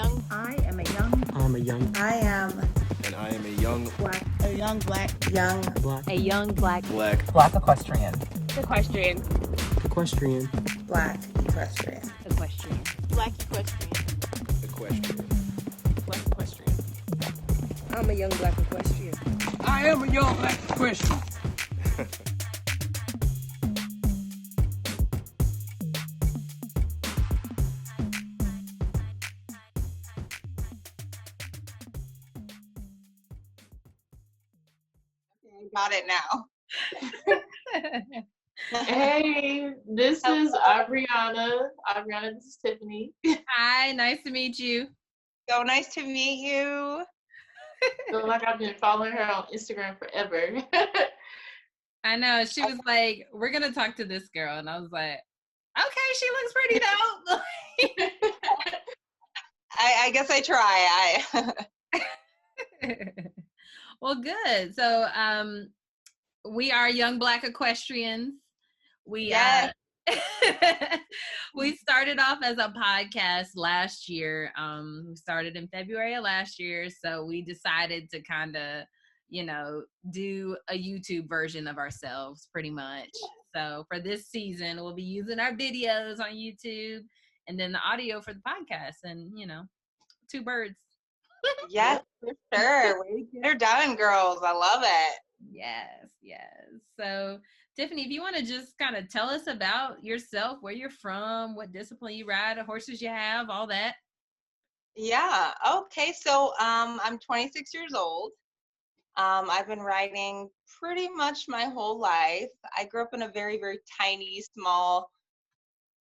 I am a young. I'm a young. I am. And I am a young Black. A young black. Young. Black. A young black. black Equestrian. Equestrian. Equestrian. Black equestrian. Equestrian. Black equestrian. equestrian. Black equestrian. I'm a young black equestrian. I am a young black equestrian. Got it now. Hey, this is Abriana. Abriana, this is Tiffany. Hi, nice to meet you. So nice to meet you. Feel like I've been following her on Instagram forever. I know. She was like, we're going to talk to this girl. And I was like, okay, she looks pretty dope. I guess I try. Well, good. So we are young black equestrians. We we started off as a podcast last year. We started in February of last year. So we decided to kind of, do a YouTube version of ourselves pretty much. So for this season, we'll be using our videos on YouTube and then the audio for the podcast and, two birds. Yes, for sure. Way to get her done, girls. I love it. Yes. So, Tiffany, if you want to just kind of tell us about yourself, where you're from, what discipline you ride, the horses you have, all that. Yeah. Okay. So I'm 26 years old. I've been riding pretty much my whole life. I grew up in a very, very tiny, small,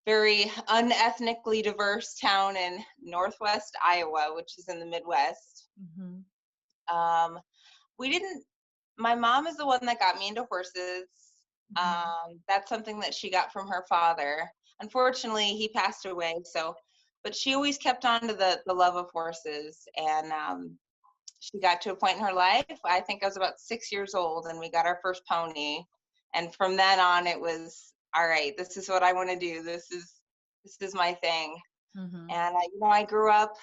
very unethnically diverse town in Northwest Iowa, which is in the Midwest. Mm-hmm. My mom is the one that got me into horses. That's something that she got from her father. Unfortunately, he passed away. But she always kept on to the love of horses. And she got to a point in her life, I think I was about 6 years old, and we got our first pony. And from then on, it was, all right, this is what I want to do. This is my thing. Mm-hmm. And I grew up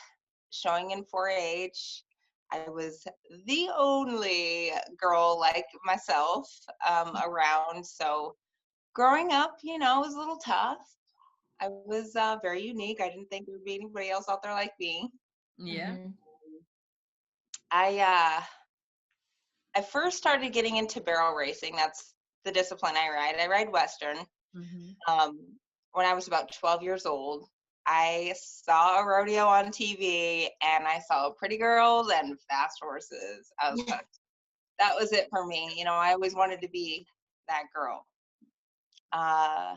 showing in 4-H. I was the only girl like myself around. So growing up, was a little tough. I was very unique. I didn't think there would be anybody else out there like me. Yeah. Mm-hmm. I first started getting into barrel racing. That's the discipline I ride. I ride Western. Mm-hmm. When I was about 12 years old, I saw a rodeo on TV and I saw pretty girls and fast horses. I was hooked. That was it for me. I always wanted to be that girl. I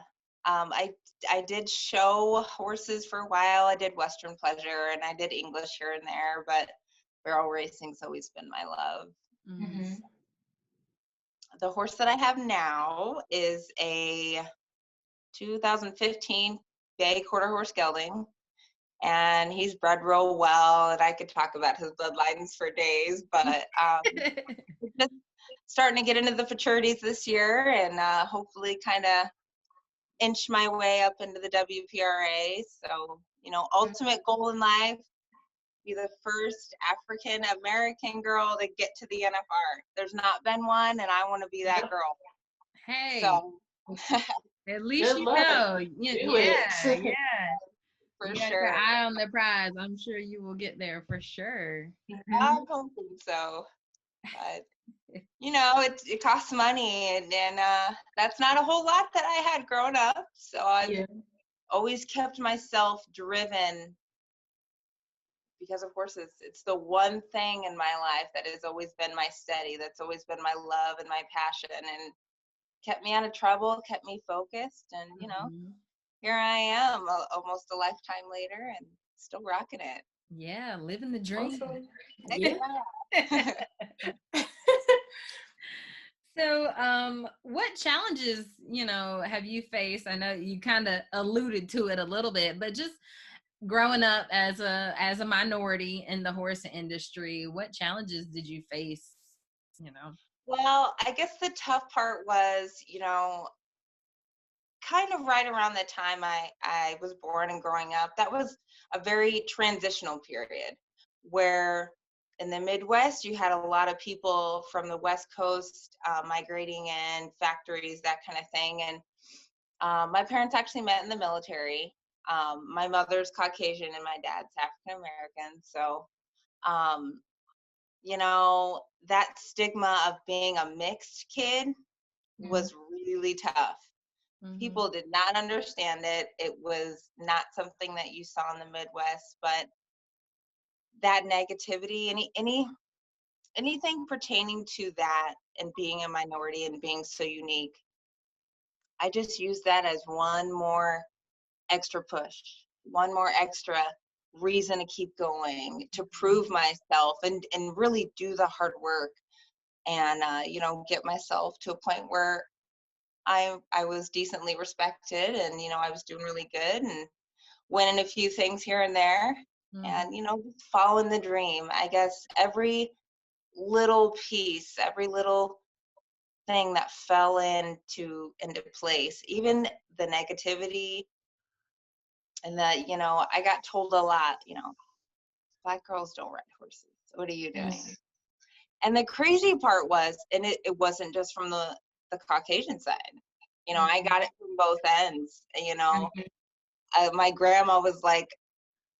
did show horses for a while. I did Western pleasure and I did English here and there, but barrel racing's always been my love. Mm-hmm. The horse that I have now is a 2015 Bay quarter horse gelding, and he's bred real well, and I could talk about his bloodlines for days, but just starting to get into the futurities this year and hopefully kind of inch my way up into the WPRA. So, ultimate goal in life, be the first African American girl to get to the NFR. There's not been one, and I want to be that girl. Hey. So at least Good you luck. know. Do Yeah. for You got sure. your eye on the prize. I'm sure you will get there for sure. I don't think so. But it costs money, and that's not a whole lot that I had growing up. So I've always kept myself driven because of horses. It's the one thing in my life that has always been my steady, that's always been my love and my passion, and kept me out of trouble, kept me focused, and here I am almost a lifetime later and still rocking it. Yeah, living the dream. Awesome. Yeah. So, what challenges, have you faced? I know you kind of alluded to it a little bit, but just growing up as a minority in the horse industry, what challenges did you face? Well, I guess the tough part was, kind of right around the time I was born and growing up, that was a very transitional period where in the Midwest, you had a lot of people from the West Coast migrating in, factories, that kind of thing. And my parents actually met in the military. My mother's Caucasian and my dad's African American. So, um, you know, that stigma of being a mixed kid was really tough. People did not understand it. It was not something that you saw in the Midwest, but that negativity, anything pertaining to that and being a minority and being so unique, I just use that as one more extra push, one more extra reason to keep going, to prove myself and really do the hard work and you know, get myself to a point where I was decently respected and, you know, I was doing really good and winning a few things here and there and, you know, just following the dream. I guess every little piece, every little thing that fell into place, even the negativity and that, you know, I got told a lot, you know, black girls don't ride horses. What are you doing? And the crazy part was, and it wasn't just from the Caucasian side. You know, I got it from both ends. You know, my grandma was like,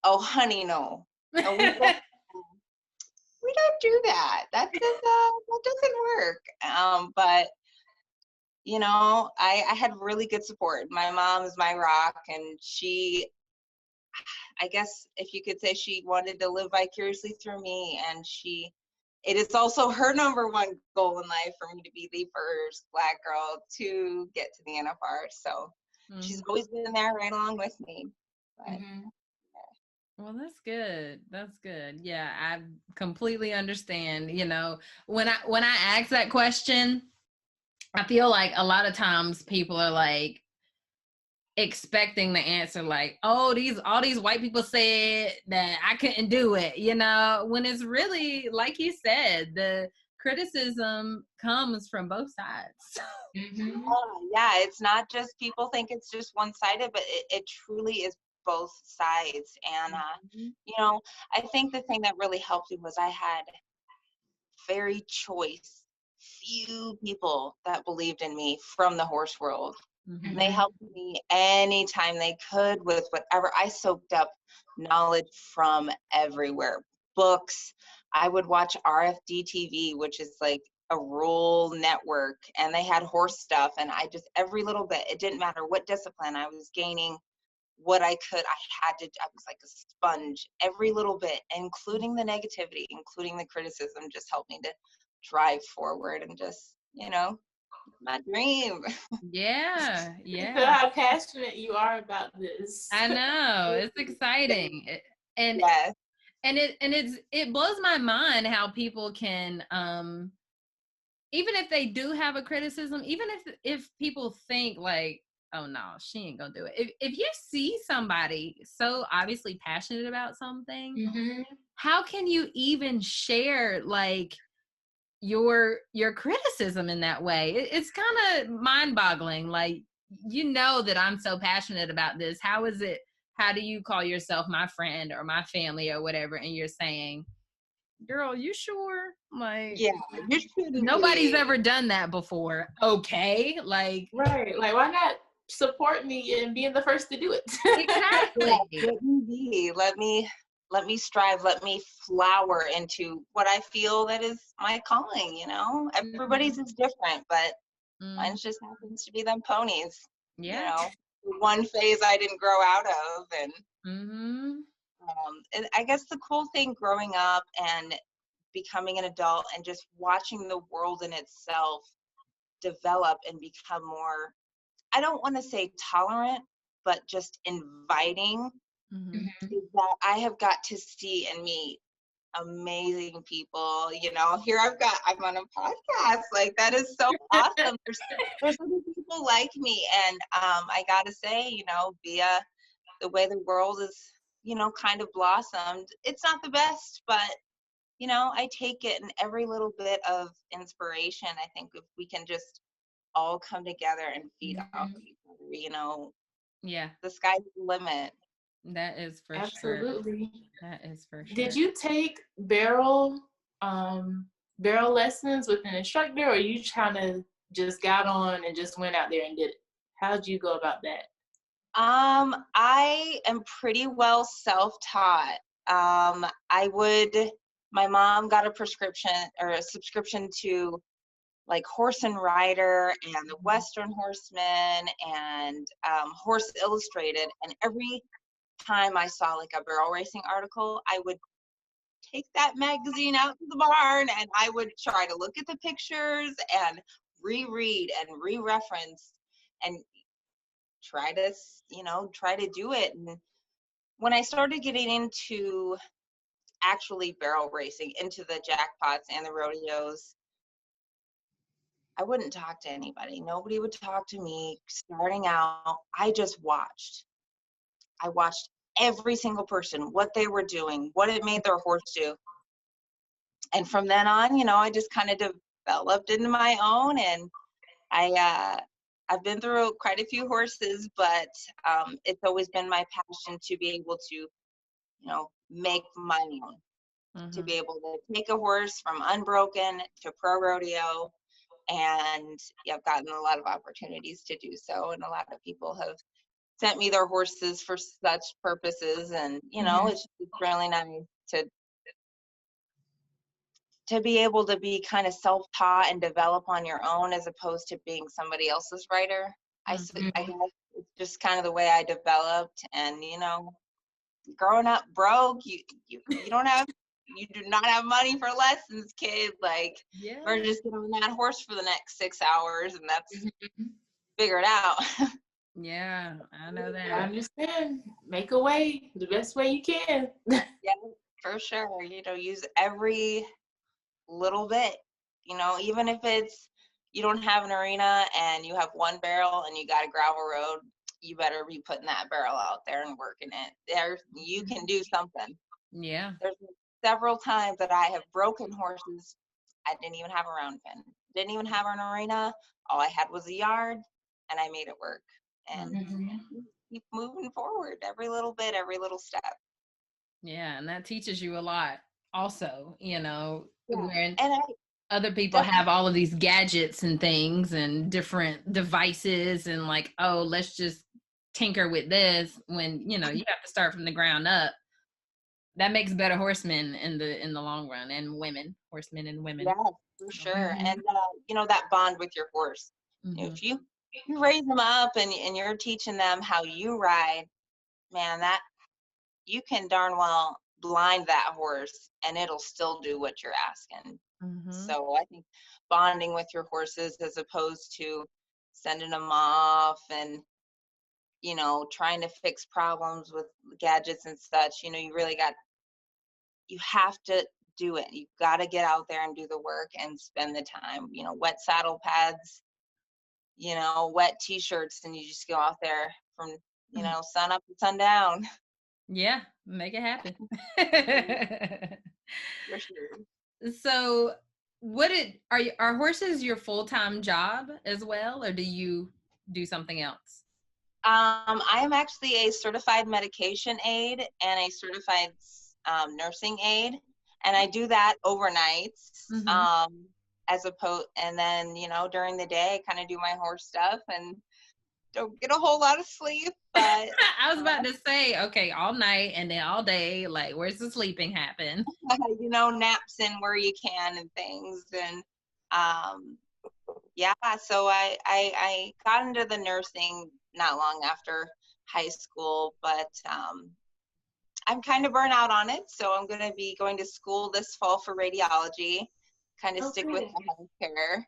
"Oh, honey, no, no we don't do that. That doesn't work." But you know, I had really good support. My mom is my rock, and she, I guess, if you could say, she wanted to live vicariously through me, and it is also her number one goal in life for me to be the first black girl to get to the NFR. So she's always been there right along with me. But, Well, that's good. That's good. Yeah, I completely understand. You know, when I ask that question, I feel like a lot of times people are like expecting the answer like, oh, all these white people said that I couldn't do it, you know, when it's really, like you said, the criticism comes from both sides. yeah, it's not just, people think it's just one-sided, but it truly is both sides. And you know, I think the thing that really helped me was I had very few people that believed in me from the horse world. And they helped me anytime they could with whatever. I soaked up knowledge from everywhere. Books. I would watch RFD TV, which is like a rural network, and they had horse stuff. And I just, every little bit, it didn't matter what discipline I was gaining, what I could, I was like a sponge. Every little bit, including the negativity, including the criticism, just helped me to drive forward and just, you know, my dream. Yeah. How passionate you are about this. I know, it's exciting. And yes. and it blows my mind how people can even if they do have a criticism, even if people think like, oh no, she ain't gonna do it, if you see somebody so obviously passionate about something, how can you even share like your criticism in that way? It's kind of mind-boggling. Like, you know that I'm so passionate about this. How do you call yourself my friend or my family or whatever, and you're saying, girl, you sure? Like, Yeah, you shouldn't nobody's be. ever done that before. Okay, like, right, like, why not support me and being the first to do it? exactly. Let me be. Let me strive. Let me flower into what I feel that is my calling. You know, everybody's is different, but mine just happens to be them ponies. Yeah. You know, one phase I didn't grow out of, and and I guess the cool thing growing up and becoming an adult and just watching the world in itself develop and become more, I don't want to say tolerant, but just inviting, is that I have got to see and meet amazing people. You know, here I'm on a podcast. Like, that is so awesome. There's other people like me. And I got to say, you know, via the way the world is, you know, kind of blossomed, it's not the best, but, you know, I take it in every little bit of inspiration. I think if we can just all come together and feed off Mhm. each other. You know, Yeah, the sky's the limit. that is for sure. Absolutely. That is for sure. Did you take barrel lessons with an instructor, or you kind of just got on and just went out there and did it? How'd you go about that? I am pretty well self-taught. My mom got a prescription or a subscription to like Horse and Rider and the Western Horseman and Horse Illustrated. And every time I saw like a barrel racing article, I would take that magazine out to the barn and I would try to look at the pictures and reread and re-reference and try to, try to do it. And when I started getting into actually barrel racing, into the jackpots and the rodeos, I wouldn't talk to anybody. Nobody would talk to me. Starting out, I just watched. I watched every single person, what they were doing, what it made their horse do. And from then on, I just kind of developed into my own. And I've been through quite a few horses, but it's always been my passion to be able to, make my own, to be able to take a horse from unbroken to pro rodeo. And I've gotten a lot of opportunities to do so. And a lot of people have sent me their horses for such purposes. And, it's really nice to be able to be kind of self-taught and develop on your own as opposed to being somebody else's rider. I guess it's just kind of the way I developed. And, growing up broke, you do not have money for lessons, kid. Like, we're just getting on that horse for the next 6 hours, and that's figure it out. Yeah, I know I that. understand. Make a way the best way you can. Yeah, for sure. Use every little bit, even if it's you don't have an arena and you have one barrel and you got a gravel road, you better be putting that barrel out there and working it. You can do something. Yeah. There's several times that I have broken horses. I didn't even have a round pen, didn't even have an arena. All I had was a yard, and I made it work. And keep moving forward, every little bit, every little step. Yeah, and that teaches you a lot also, when And other people have all of these gadgets and things and different devices and like, oh, let's just tinker with this when, you have to start from the ground up. That makes better horsemen in the long run, and horsemen and women. Yeah, for sure. And, that bond with your horse. If you raise them up and you're teaching them how you ride, man, that you can darn well blind that horse and it'll still do what you're asking. So I think bonding with your horses as opposed to sending them off and, trying to fix problems with gadgets and such, you have to do it. You've got to get out there and do the work and spend the time, wet saddle pads, wet t-shirts, and you just go out there from, sun up to sundown. Yeah, make it happen. For sure. So are horses your full-time job as well, or do you do something else? I am actually a certified medication aide and a certified nursing aide, and I do that overnights. And then during the day I kind of do my horse stuff and don't get a whole lot of sleep. But I was about to say, okay, all night and then all day, like, where's the sleeping happen? Naps in where you can and things. And so I got into the nursing not long after high school, but I'm kind of burnt out on it, so I'm going to be going to school this fall for radiology, kind of stick with the healthcare.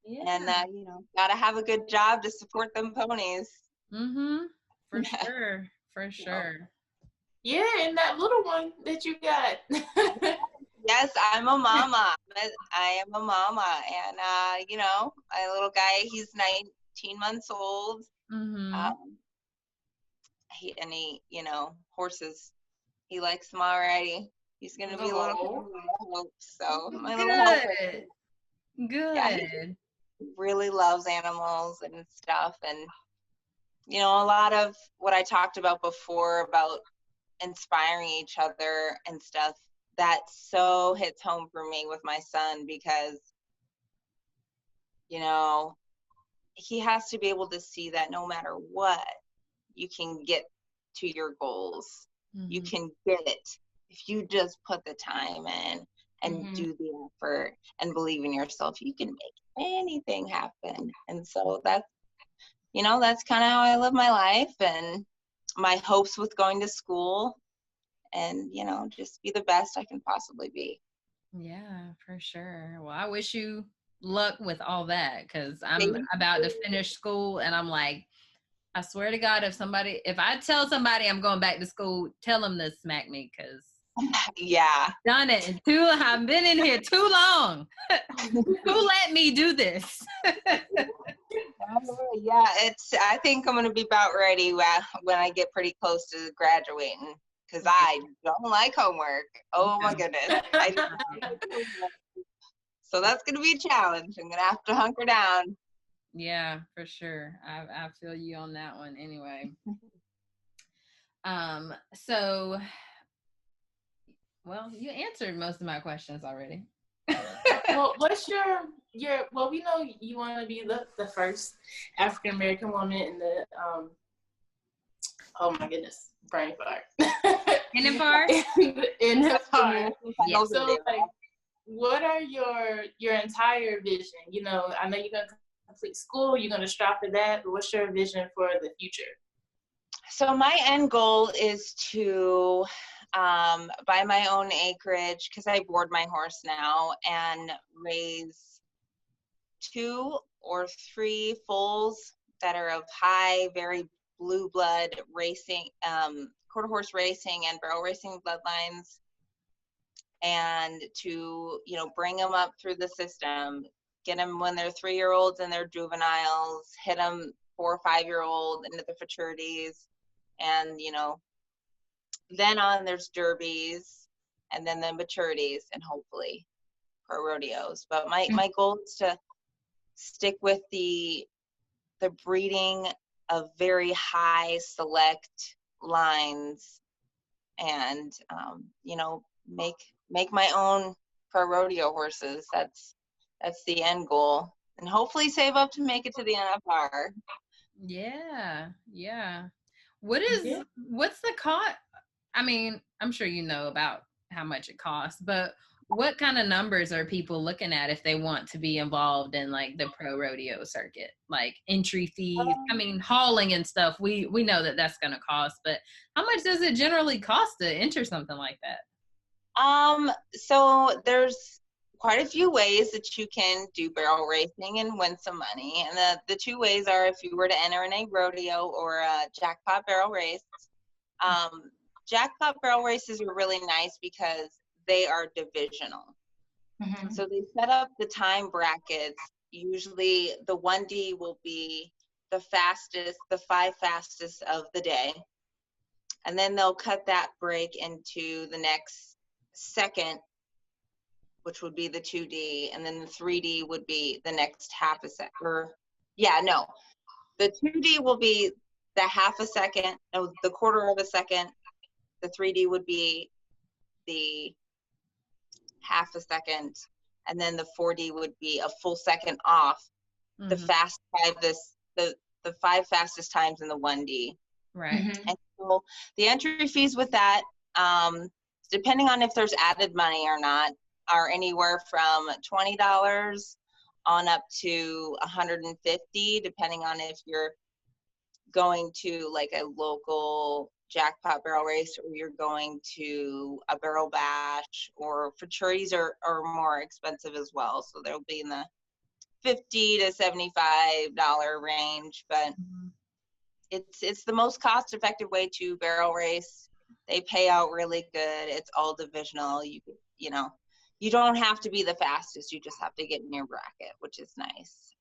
Yeah. And gotta have a good job to support them ponies. For sure, for sure. Yeah, and that little one that you got. Yes, I'm a mama. I am a mama, and my little guy, he's 19 months old. He horses. He likes them already. He's gonna be a little, so my little good. Yeah, really loves animals and stuff. And, you know, a lot of what I talked about before about inspiring each other and stuff, that so hits home for me with my son, because, you know, he has to be able to see that no matter what, you can get to your goals. You can get it if you just put the time in and do the effort and believe in yourself. You can make anything happen. And so that's, you know, that's kind of how I live my life, and my hopes with going to school, and, you know, just be the best I can possibly be. Yeah, for sure. Well, I wish you luck with all that, because I'm Thank you. about to finish school, and I'm like, I swear to God, if I tell somebody I'm going back to school, tell them to smack me, because Yeah. done it. I've been in here too long. Who let me do this? Yeah, I think I'm going to be about ready when I get pretty close to graduating, because I don't like homework. Oh my goodness. So that's going to be a challenge. I'm going to have to hunker down. Yeah, for sure. I feel you on that one anyway. So, well, you answered most of my questions already. Well, what's your well, we know you want to be the first African American woman in the oh my goodness, brain fart. In the park? In the park. Yeah. So, like, what are your entire vision? You know, I know you're gonna complete school, you're gonna strive for that, but what's your vision for the future? So my end goal is to buy my own acreage, because I board my horse now, and raise 2 or 3 foals that are of high, very blue blood racing, quarter horse racing and barrel racing bloodlines, and to, you know, bring them up through the system, get them when they're 3-year-olds and they're juveniles, hit them 4 or 5-year-old into the futurities, and, you know, then on there's derbies, and then the maturities, and hopefully pro rodeos. But my goal is to stick with the breeding of very high select lines, and you know, make my own pro rodeo horses. That's the end goal, and hopefully save up to make it to the NFR. Yeah. What's the cost? I mean, I'm sure you know about how much it costs, but what kind of numbers are people looking at if they want to be involved in, like, the pro rodeo circuit? Like entry fees, I mean, hauling and stuff, we know that that's going to cost, but how much does it generally cost to enter something like that? So there's quite a few ways that you can do barrel racing and win some money. And the 2 ways are if you were to enter in a rodeo or a jackpot barrel race. Jackpot barrel races are really nice because they are divisional. So they set up the time brackets. Usually the 1D will be the 5 fastest of the day. And then they'll cut that break into the next second, which would be the 2D, and then the 3D would be the next half a second. The 2D will be the half a second, no, the quarter of a second. The 3D would be the half a second, and then the 4D would be a full second off the fast 5, the 5 fastest times in the 1D. Right. And so the entry fees with that, depending on if there's added money or not, are anywhere from $20 on up to $150, depending on if you're going to like a local jackpot barrel race, or you're going to a barrel bash, or futurities are more expensive as well. So they'll be in the $50 to $75 range, but it's the most cost-effective way to barrel race. They pay out really good. It's all divisional. You know, you don't have to be the fastest. You just have to get in your bracket, which is nice.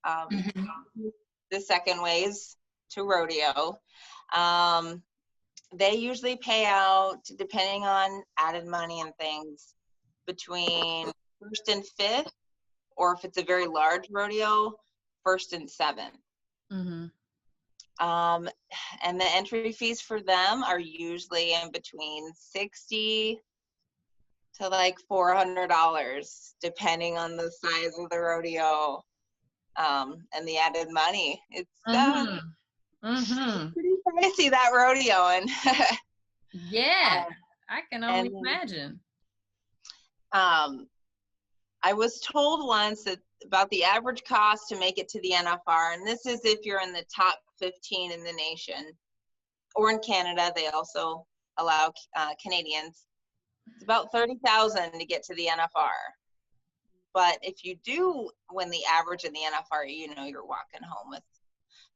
The second way is to rodeo. They usually pay out, depending on added money and things, between 1st and 5th, or if it's a very large rodeo, first and seventh. Mm-hmm. And the entry fees for them are usually in between $60 to like $400, depending on the size of the rodeo, and the added money. It's pretty pricey, that rodeo, and yeah, I can only and imagine. I was told once that about the average cost to make it to the NFR, and this is if you're in the top 15 in the nation, or in Canada, they also allow Canadians. It's about $30,000 to get to the NFR. But if you do win the average in the NFR, you know you're walking home with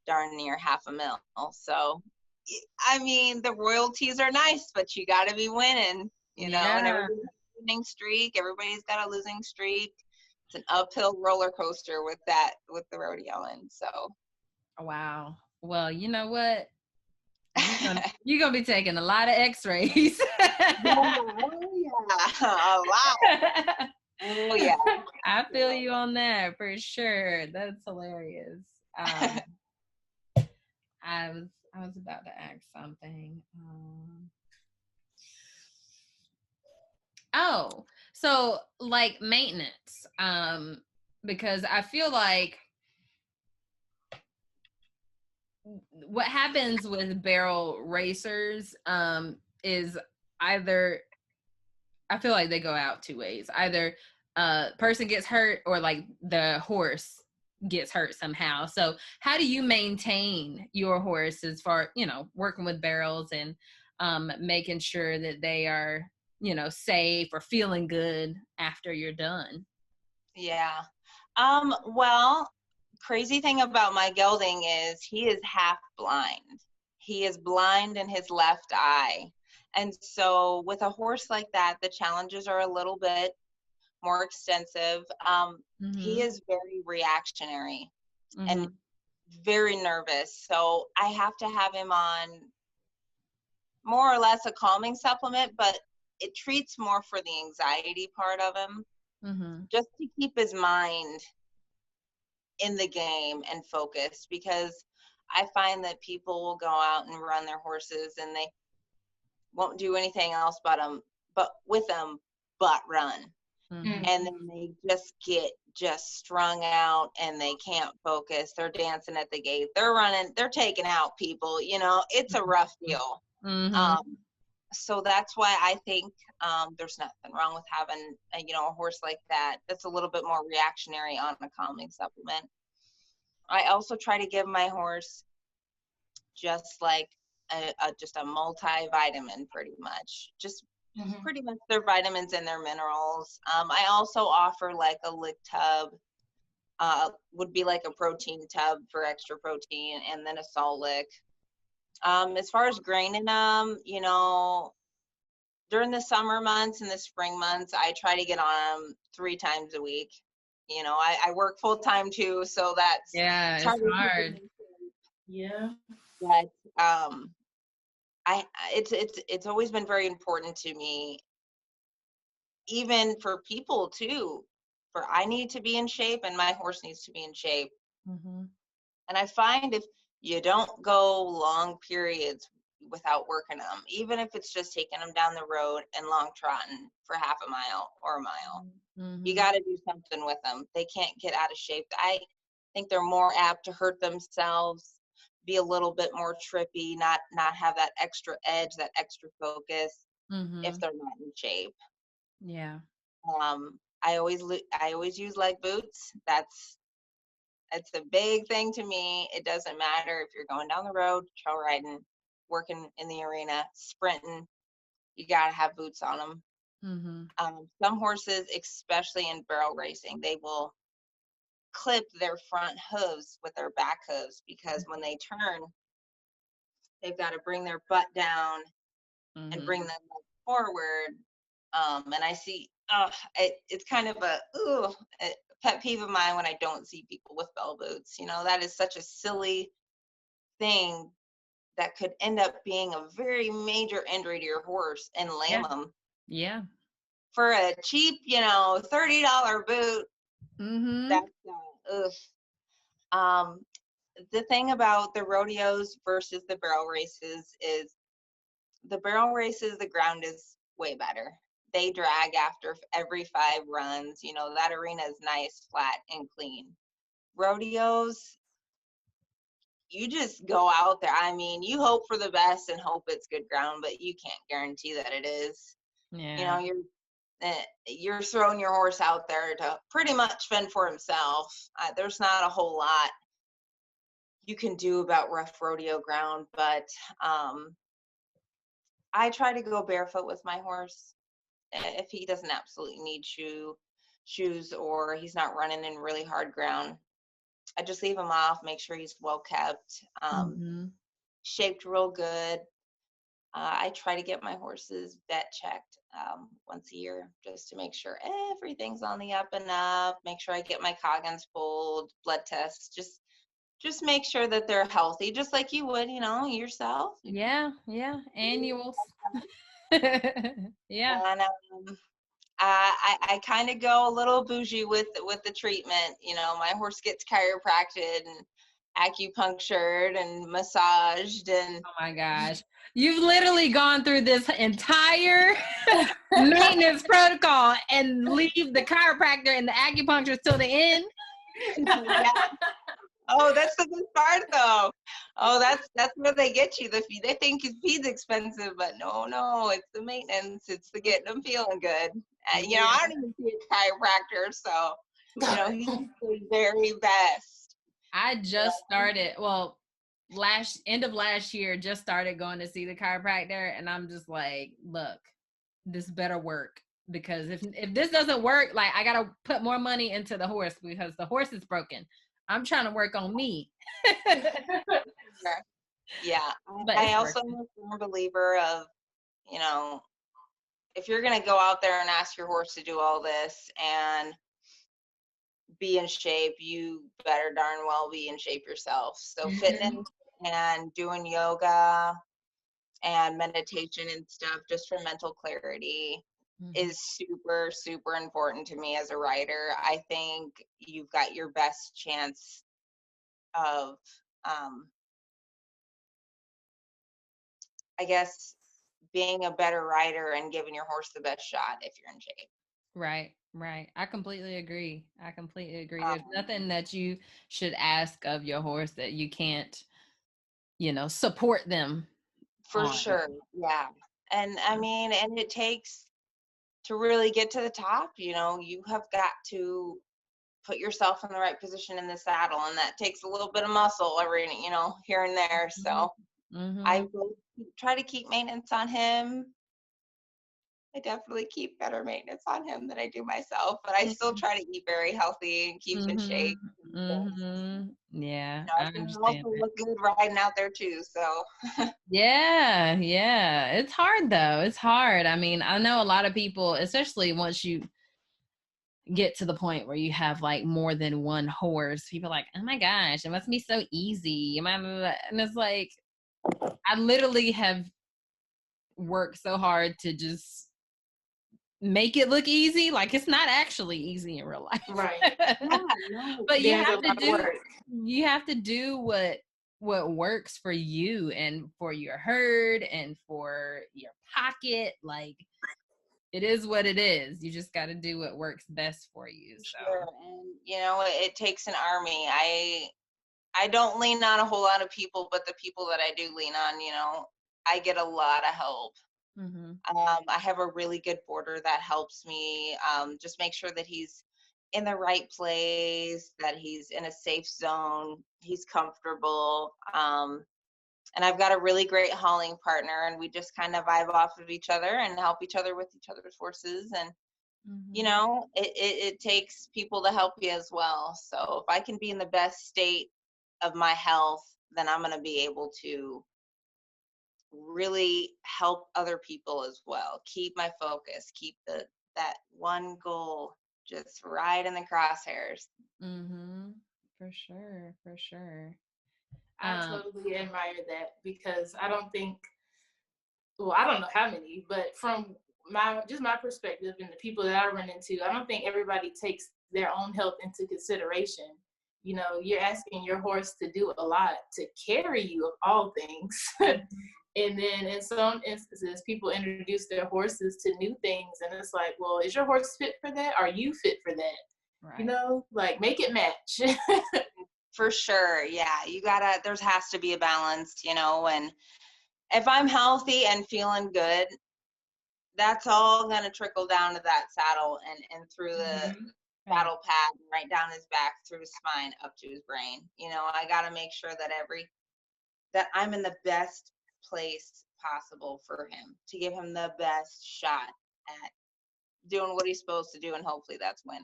darn near $500,000. So, I mean, the royalties are nice, but you got to be winning, you know, and everybody's got a losing streak. Everybody's got a losing streak. It's an uphill roller coaster with the rodeo. And so. Wow. Well, you know what? You're gonna be taking a lot of x-rays. Oh, yeah. A lot. Oh, yeah. I feel you on that for sure. That's hilarious. I was about to ask something. So like maintenance, because I feel like what happens with barrel racers is either, I feel like they go out two ways. Either person gets hurt or like the horse gets hurt somehow. So how do you maintain your horse as far, you know, working with barrels and making sure that they are, you know, safe or feeling good after you're done? Yeah. Well, crazy thing about my gelding is he is half blind. He is blind in his left eye. And so with a horse like that, the challenges are a little bit more extensive. He is very reactionary and very nervous. So I have to have him on more or less a calming supplement, but it treats more for the anxiety part of him, just to keep his mind in the game and focused, because I find that people will go out and run their horses and they won't do anything else but run. And then they just get strung out and they can't focus. They're dancing at the gate. They're running. They're taking out people. You know, it's a rough deal. So that's why I think there's nothing wrong with having a horse like that that's a little bit more reactionary on a calming supplement. I also try to give my horse just like just a multivitamin, pretty much. Just pretty much their vitamins and their minerals. I also offer like a lick tub, would be like a protein tub for extra protein, and then a salt lick. As far as graining them, you know, during the summer months and the spring months, I try to get on them 3 times a week. You know, I work full time too, so that's it's hard. Yeah. But it's always been very important to me, even for people too. For I need to be in shape and my horse needs to be in shape. And I find if you don't go long periods without working them, even if it's just taking them down the road and long trotting for half a mile or a mile, you got to do something with them. They can't get out of shape. I think they're more apt to hurt themselves, be a little bit more trippy, not have that extra edge, that extra focus, if they're not in shape. Yeah. I always use leg boots. That's a big thing to me. It doesn't matter if you're going down the road, trail riding, working in the arena, sprinting, you got to have boots on them. Some horses, especially in barrel racing, they will clip their front hooves with their back hooves, because when they turn, they've got to bring their butt down and bring them forward. And I see, it's kind of a pet peeve of mine when I don't see people with bell boots. You know, that is such a silly thing that could end up being a very major injury to your horse and lame them. Yeah. For a cheap, $30 boot, that's The thing about the rodeos versus the barrel races is the barrel races, the ground is way better. They drag after every 5 runs. You know, that arena is nice, flat, and clean. Rodeos, you just go out there. I mean, you hope for the best and hope it's good ground, but you can't guarantee that it is. Yeah. You know, you're throwing your horse out there to pretty much fend for himself. There's not a whole lot you can do about rough rodeo ground, but I try to go barefoot with my horse if he doesn't absolutely need shoes or he's not running in really hard ground. I just leave him off, make sure he's well kept, shaped real good. I try to get my horses vet checked once a year just to make sure everything's on the up and up, make sure I get my Coggins pulled, blood tests, just make sure that they're healthy, just like you would, you know, yourself. Yeah, annuals. Yeah. And I kind of go a little bougie with the treatment. You know, my horse gets chiropracted and acupunctured and massaged and. Oh my gosh. You've literally gone through this entire maintenance protocol and leave the chiropractor and the acupuncturist till the end. Yeah. Oh, that's the good part, though. Oh, that's where they get you. The fee. They think feed's expensive, but no, it's the maintenance. It's the getting them feeling good. You know, I don't even see a chiropractor, so you know he's the very best. I just started. Well, end of last year, just started going to see the chiropractor, and I'm just like, look, this better work, because if this doesn't work, like I gotta put more money into the horse because the horse is broken. I'm trying to work on me. Yeah. I also am a firm believer of, you know, if you're going to go out there and ask your horse to do all this and be in shape, you better darn well be in shape yourself. So fitness and doing yoga and meditation and stuff just for mental clarity is super, super important to me as a rider. I think you've got your best chance of, I guess, being a better rider and giving your horse the best shot if you're in shape. Right. I completely agree. There's nothing that you should ask of your horse that you can't, you know, support them. For sure. Yeah. And I mean, and it takes to really get to the top, you know, you have got to put yourself in the right position in the saddle, and that takes a little bit of muscle you know, here and there. So I will try to keep maintenance on him. I definitely keep better maintenance on him than I do myself, but I still try to eat very healthy and keep in shape. Yeah, you know, I I understand. also look good riding out there too. So Yeah. It's hard though. It's hard. I mean, I know a lot of people, especially once you get to the point where you have like more than one horse, people are like, oh my gosh, it must be so easy. And it's like, I literally have worked so hard to just make it look easy. Like it's not actually easy in real life. Right. But you have to do what works for you and for your herd and for your pocket. Like it is what it is. You just got to do what works best for you. So. Sure. And you know, it takes an army. I don't lean on a whole lot of people, but the people that I do lean on, you know, I get a lot of help. I have a really good boarder that helps me just make sure that he's in the right place, that he's in a safe zone, he's comfortable. And I've got a really great hauling partner, and we just kind of vibe off of each other and help each other with each other's horses. And, you know, it takes people to help you as well. So if I can be in the best state of my health, then I'm going to be able to really help other people as well. Keep my focus, keep that one goal just right in the crosshairs. For sure. I totally admire that, because I don't think, well, I don't know how many, but from my perspective and the people that I run into, I don't think everybody takes their own health into consideration. you're asking your horse to do a lot to carry you of all things. And then in some instances, people introduce their horses to new things. And it's like, well, is your horse fit for that? Are you fit for that? Right. Like make it match. For sure. Yeah. There has to be a balance, and if I'm healthy and feeling good, that's all going to trickle down to that saddle and through the saddle pad, right down his back, through his spine, up to his brain. I got to make sure that I'm in the best place possible for him, to give him the best shot at doing what he's supposed to do, and hopefully that's winning.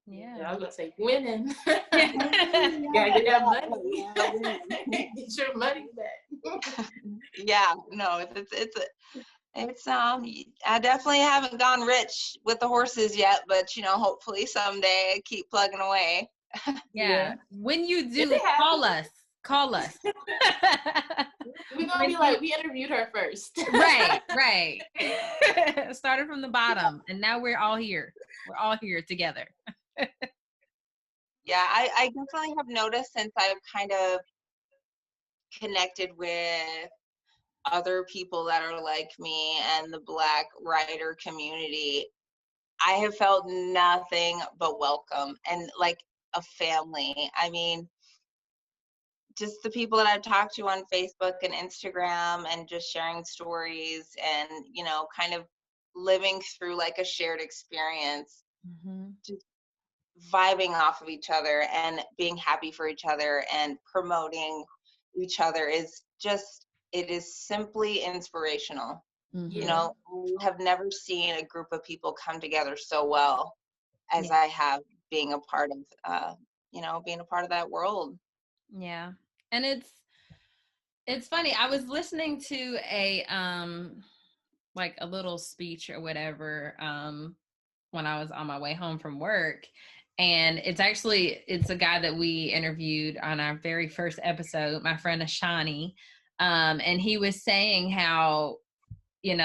Yeah. I was gonna say winning. Gotta get that money. Get your money back. Yeah, no, I definitely haven't gone rich with the horses yet, but hopefully someday I keep plugging away. Yeah. When you do, It call us. We're gonna be like, we interviewed her first. Right. Started from the bottom, and now we're all here. We're all here together. Yeah, I definitely have noticed, since I've kind of connected with other people that are like me and the Black rider community, I have felt nothing but welcome and like a family. I mean, just the people that I've talked to on Facebook and Instagram, and just sharing stories and, kind of living through like a shared experience, just vibing off of each other and being happy for each other and promoting each other it is simply inspirational. Yeah. I have never seen a group of people come together so well as I have, being a part of, being a part of that world. Yeah. And it's funny. I was listening to a like a little speech or whatever when I was on my way home from work, and it's a guy that we interviewed on our very first episode, my friend Ashani, and he was saying how he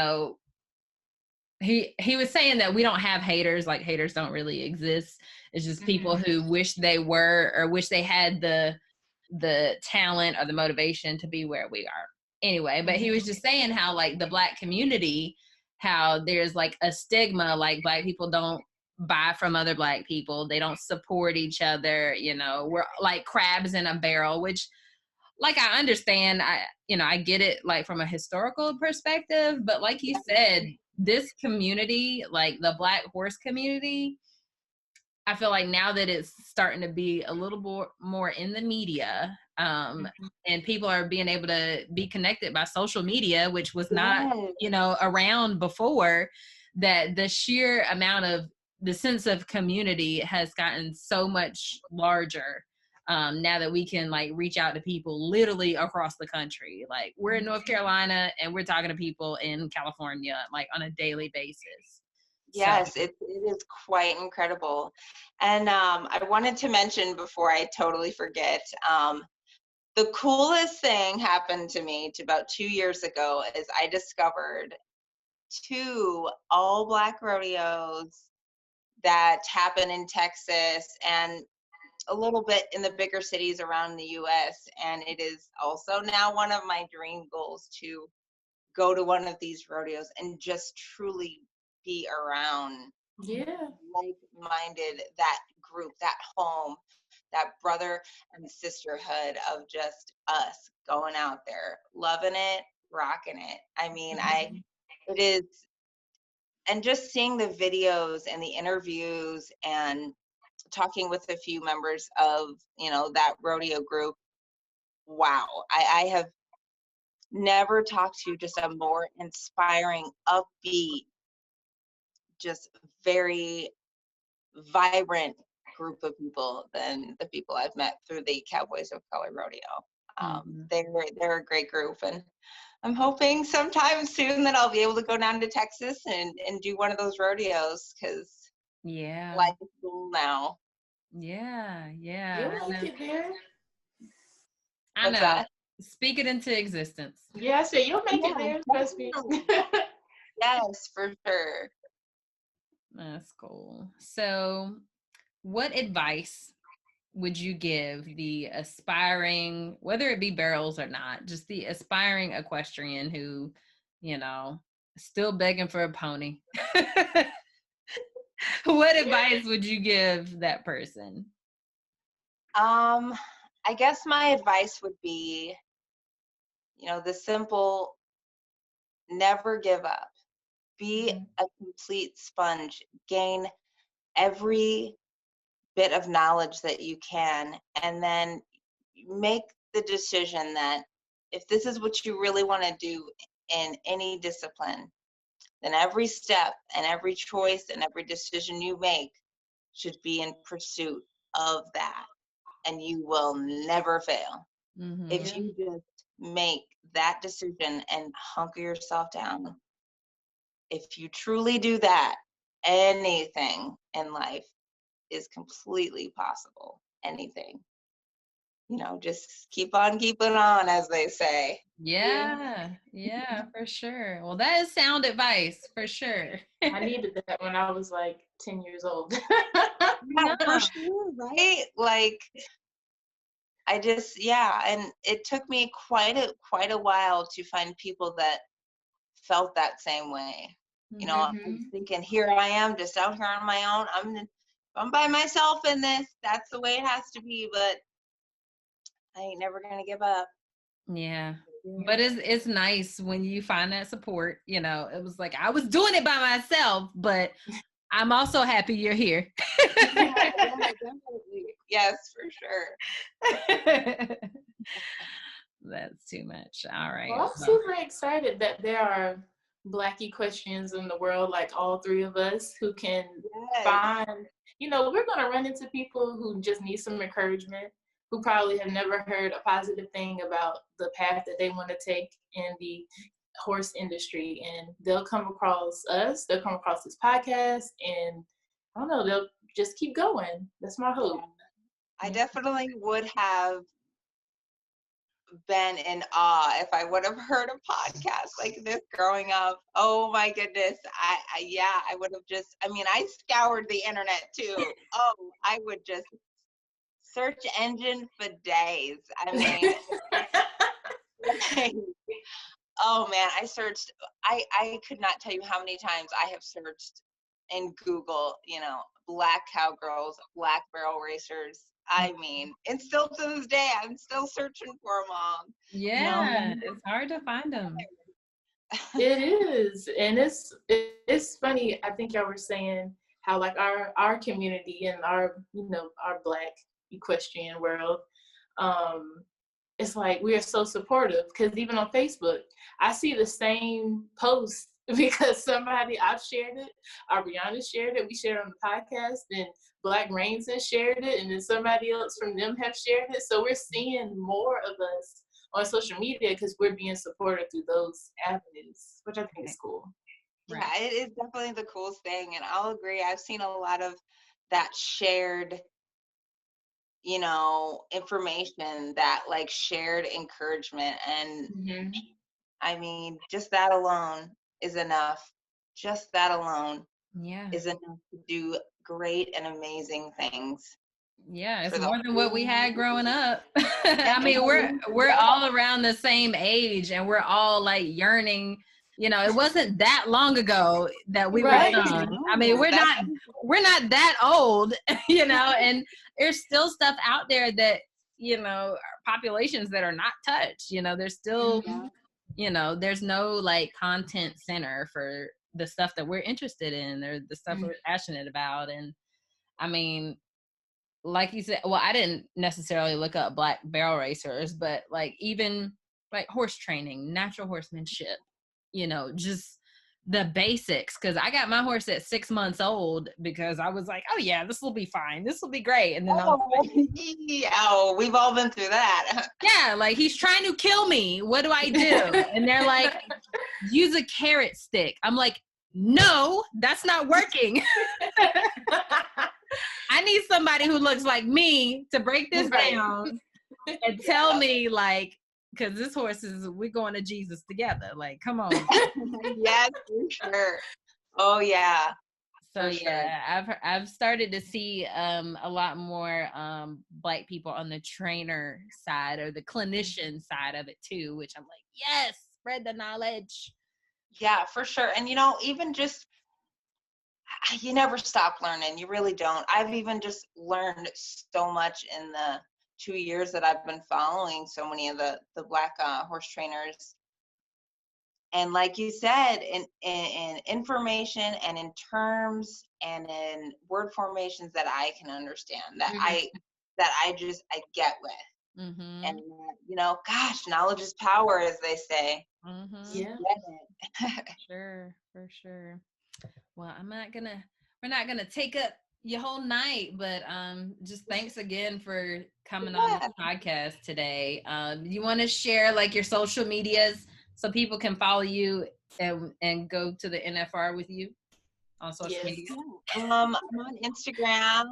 was saying that we don't have haters, like haters don't really exist. It's just people who wish they were, or wish they had the talent or the motivation to be where we are. Anyway, but he was just saying how like the Black community, how there's like a stigma, like Black people don't buy from other Black people. They don't support each other. We're like crabs in a barrel, which like I understand, I get it like from a historical perspective, but like you said, this community, like the Black horse community, I feel like now that it's starting to be a little more in the media, and people are being able to be connected by social media, which was not, around before, that the sheer amount of the sense of community has gotten so much larger. Now that we can like reach out to people literally across the country. Like we're in North Carolina and we're talking to people in California like on a daily basis. Yes, it is quite incredible. And I wanted to mention, before I totally forget, the coolest thing happened to me about 2 years ago, is I discovered 2 all Black rodeos that happen in Texas and a little bit in the bigger cities around the US. And it is also now one of my dream goals to go to one of these rodeos and just truly be around like-minded, that group, that home, that brother and sisterhood of just us going out there, loving it, rocking it. I mean, it is, and just seeing the videos and the interviews and talking with a few members of, that rodeo group. Wow. I have never talked to just a more inspiring, upbeat, just very vibrant group of people than the people I've met through the Cowboys of Color Rodeo. They're a great group, and I'm hoping sometime soon that I'll be able to go down to Texas and do one of those rodeos, because life is cool now. Yeah. You'll make it there. I know. That? Speak it into existence. Yeah, I said you'll make it there. Trust me. Yes, for sure. That's cool. So, what advice would you give the aspiring, whether it be barrels or not, just the aspiring equestrian who, you know, still begging for a pony? What advice would you give that person? I guess my advice would be, the simple, never give up. Be a complete sponge. Gain every bit of knowledge that you can, and then make the decision that if this is what you really want to do in any discipline, then every step and every choice and every decision you make should be in pursuit of that, and you will never fail. If you just make that decision and hunker yourself down, if you truly do that, anything in life is completely possible. Anything. Just keep on keeping on, as they say. Yeah, for sure. Well, that is sound advice for sure. I needed that when I was like 10 years old. Yeah, for sure, right? Like, and it took me quite a while to find people that felt that same way. I'm thinking, here I am, just out here on my own. I'm by myself in this. That's the way it has to be, but I ain't never gonna give up. Yeah. But it's nice when you find that support. It was like I was doing it by myself, but I'm also happy you're here. Yeah, definitely. Yes, for sure. That's too much. All right. Well, I'm super excited that there are Black equestrians in the world, like all three of us, who can find, we're going to run into people who just need some encouragement, who probably have never heard a positive thing about the path that they want to take in the horse industry. And they'll come across us, they'll come across this podcast, and I don't know, they'll just keep going. That's my hope. I definitely would have been in awe if I would have heard a podcast like this growing up. Oh my goodness. I would have I scoured the internet too. Oh, I would just search engine for days. Oh man, I could not tell you how many times I have searched in Google, Black cowgirls, Black barrel racers. And still to this day, I'm still searching for them all. Yeah, it's hard to find them. It is, and it's funny. I think y'all were saying how like our community and our our Black equestrian world, it's like we are so supportive, because even on Facebook, I see the same post because I've shared it, Ariana shared it, we shared it on the podcast, and Black Reigns has shared it, and then somebody else from them have shared it. So we're seeing more of us on social media because we're being supported through those avenues, which I think is cool. Yeah, it is definitely the coolest thing, and I'll agree. I've seen a lot of that shared, information, that like shared encouragement, and just that alone is enough. Just that alone is enough to do great and amazing things. Yeah, it's more than what we had growing up. We're all around the same age, and we're all like yearning. It wasn't that long ago that we were young. We're not that old, and there's still stuff out there that, populations that are not touched. There's still, there's no like content center for the stuff that we're interested in, or the stuff we're passionate about. And like you said, well, I didn't necessarily look up Black barrel racers, but like even like horse training, natural horsemanship, just the basics. Cause I got my horse at 6 months old because I was like, oh yeah, this will be fine. This will be great. And then we've all been through that. Yeah. Like, he's trying to kill me. What do I do? And they're like, use a carrot stick. I'm like, no, that's not working. I need somebody who looks like me to break this down and tell me, like, because this horse we're going to Jesus together. Like, come on. Yes, for sure. Oh, yeah. So For sure. yeah, I've started to see a lot more Black people on the trainer side or the clinician side of it too, which I'm like, yes, spread the knowledge. Yeah, for sure. And even just you never stop learning. You really don't. I've even just learned so much in the 2 years that I've been following so many of the Black horse trainers. And like you said, in information and in terms and in word formations that I can understand, that I get with. Mm-hmm. And gosh, knowledge is power, as they say. Mm-hmm. Yeah. For sure. Well, we're not gonna take up your whole night, but just thanks again for coming on this podcast today. You want to share like your social medias so people can follow you and go to the NFR with you on social media? I'm on Instagram.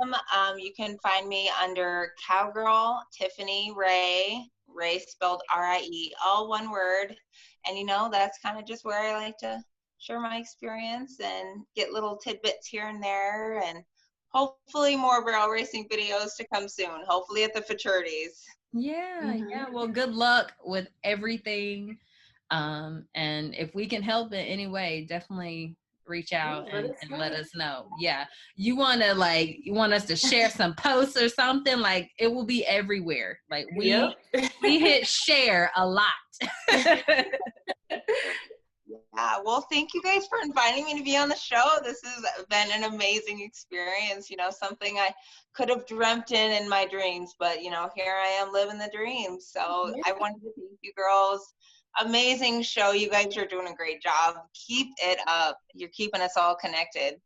You can find me under Cowgirl Tiffany Ray spelled R-I-E, all one word. And that's kind of just where I like to share my experience and get little tidbits here and there, and hopefully more barrel racing videos to come soon, hopefully at the futurities. Yeah. Well, good luck with everything. And if we can help in any way, definitely reach out and let us know. Yeah. You want us to share some posts or something, like it will be everywhere. Like we hit share a lot. Yeah, well, thank you guys for inviting me to be on the show. This has been an amazing experience, something I could have dreamt in my dreams, but, here I am living the dream. So I wanted to thank you girls. Amazing show. You guys are doing a great job. Keep it up. You're keeping us all connected.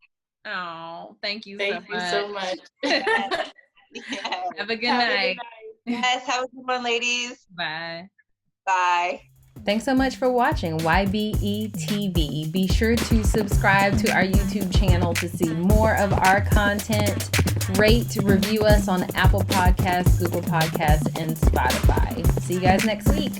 Oh, thank you so much. Have a good night. Yes, have a good one, ladies. Bye. Bye. Thanks so much for watching YBE TV. Be sure to subscribe to our YouTube channel to see more of our content. Rate, review us on Apple Podcasts, Google Podcasts, and Spotify. See you guys next week.